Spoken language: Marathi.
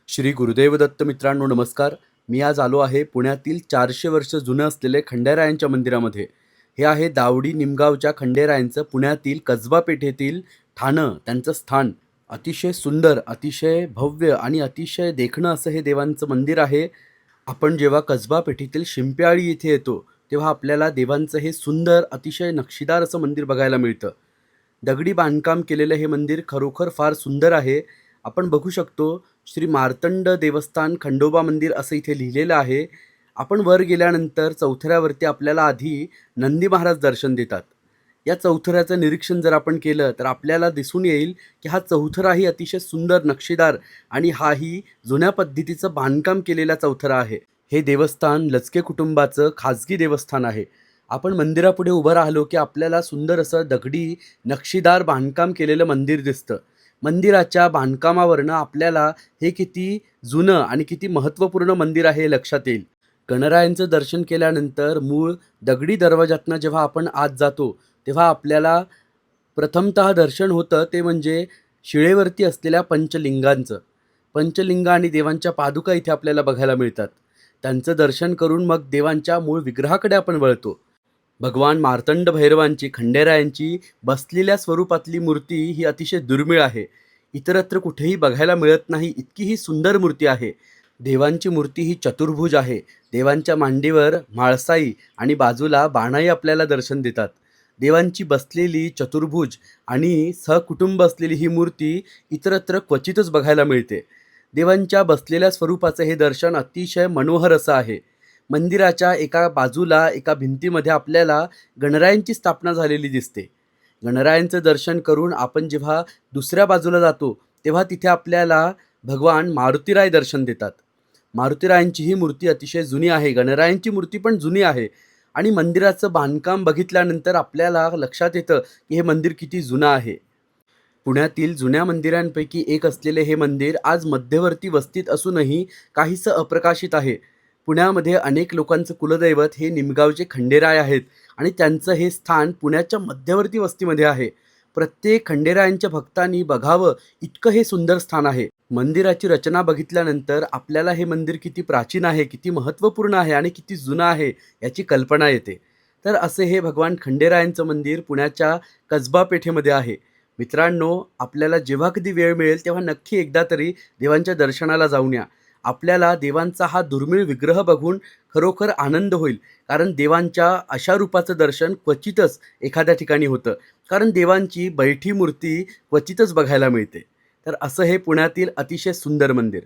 श्री गुरुदेव दत्त मित्रांनो नमस्कार. मी आज आलो आहे पुण्यातील 400 वर्ष जुनं असलेले खंडेरायांच्या मंदिरामध्ये. हे आहे दावडी निमगावच्या खंडेरायांचं पुण्यातील कसबा पेठेतील ठाणं त्यांचं स्थान. अतिशय सुंदर, अतिशय भव्य आणि अतिशय देखणं असं हे देवांचं मंदिर आहे. आपण जेव्हा कसबा पेठेतील शिंप्याळी इथे येतो तेव्हा आपल्याला देवांचं हे सुंदर अतिशय नक्षीदार असं मंदिर बघायला मिळतं. दगडी बांधकाम केलेलं हे मंदिर खरोखर फार सुंदर आहे. आपण बघू शकतो श्री मार्तंड देवस्थान खंडोबा मंदिर असं इथे लिहिलेलं आहे. आपण वर गेल्यानंतर चौथऱ्यावरती आपल्याला आधी नंदी महाराज दर्शन देतात. या चौथऱ्याचं निरीक्षण जर आपण केलं तर आपल्याला दिसून येईल की हा चौथराही अतिशय सुंदर नक्षीदार आणि हाही जुन्या पद्धतीचं बांधकाम केलेला चौथरा आहे. हे देवस्थान लचके कुटुंबाचं खाजगी देवस्थान आहे. आपण मंदिरापुढे उभं राहिलो की आपल्याला सुंदर असं दगडी नक्षीदार बांधकाम केलेलं मंदिर दिसतं. मंदिराच्या बांधकामावरनं आपल्याला हे किती जुनं आणि किती महत्त्वपूर्ण मंदिर आहे हे लक्षात येईल. गणरायांचं दर्शन केल्यानंतर मूळ दगडी दरवाजातनं जेव्हा आपण आत जातो तेव्हा आपल्याला प्रथमतः दर्शन होतं ते म्हणजे शिळेवरती असलेल्या पंचलिंगांचं. पंचलिंग आणि देवांच्या पादुका इथे आपल्याला बघायला मिळतात. त्यांचं दर्शन करून मग देवांच्या मूळ विग्रहाकडे आपण वळतो. भगवान मार्तंड भैरवांची खंडेरायांची बसलेल्या स्वरूपातली मूर्ती ही अतिशय दुर्मिळ आहे. इतरत्र कुठेही बघायला मिळत नाही इतकी ही सुंदर मूर्ती आहे. देवांची मूर्ती ही चतुर्भुज आहे. देवांच्या मांडीवर म्हाळसाई आणि बाजूला बाणाई आपल्याला दर्शन देतात. देवांची बसलेली चतुर्भुज आणि सहकुटुंब असलेली ही मूर्ती इतरत्र क्वचितच बघायला मिळते. देवांच्या बसलेल्या स्वरूपाचं हे दर्शन अतिशय मनोहर असं आहे. मंदिराच्या एका बाजूला एका भिंतीमध्ये आपल्याला गणरायांची स्थापना झालेली दिसते. गणरायांचं दर्शन करून आपण जेव्हा दुसऱ्या बाजूला जातो तेव्हा तिथे आपल्याला भगवान मारुतीराय दर्शन देतात. मारुतीरायांची ही मूर्ती अतिशय जुनी आहे. गणरायांची मूर्ती पण जुनी आहे. आणि मंदिराचं बांधकाम बघितल्यानंतर आपल्याला लक्षात येतं की हे मंदिर किती जुनं आहे. पुण्यातील जुन्या मंदिरांपैकी एक असलेले हे मंदिर आज मध्यवर्ती वस्तीत असूनही काहीसं अप्रकाशित आहे. पुण्यामध्ये अनेक लोकांचं कुलदैवत हे निमगावचे खंडेराय आहेत आणि त्यांचं हे स्थान पुण्याच्या मध्यवर्ती वस्तीमध्ये आहे. प्रत्येक खंडेरायांच्या भक्तांनी बघावं इतकं हे सुंदर स्थान आहे. मंदिराची रचना बघितल्यानंतर आपल्याला हे मंदिर किती प्राचीन आहे, किती महत्त्वपूर्ण आहे आणि किती जुनं आहे याची कल्पना येते. तर असे हे भगवान खंडेरायांचं मंदिर पुण्याच्या कसबा पेठेमध्ये आहे. मित्रांनो, आपल्याला जेव्हा कधी वेळ मिळेल तेव्हा नक्की एकदा तरी देवांच्या दर्शनाला जाऊन या. आपल्याला देवांचा हा दुर्मिळ विग्रह बघून खरोखर आनंद होईल. कारण देवांच्या अशा रूपाचं दर्शन क्वचितच एखाद्या ठिकाणी होतं. कारण देवांची बैठी मूर्ती क्वचितच बघायला मिळते. तर असं हे पुण्यातील अतिशय सुंदर मंदिर.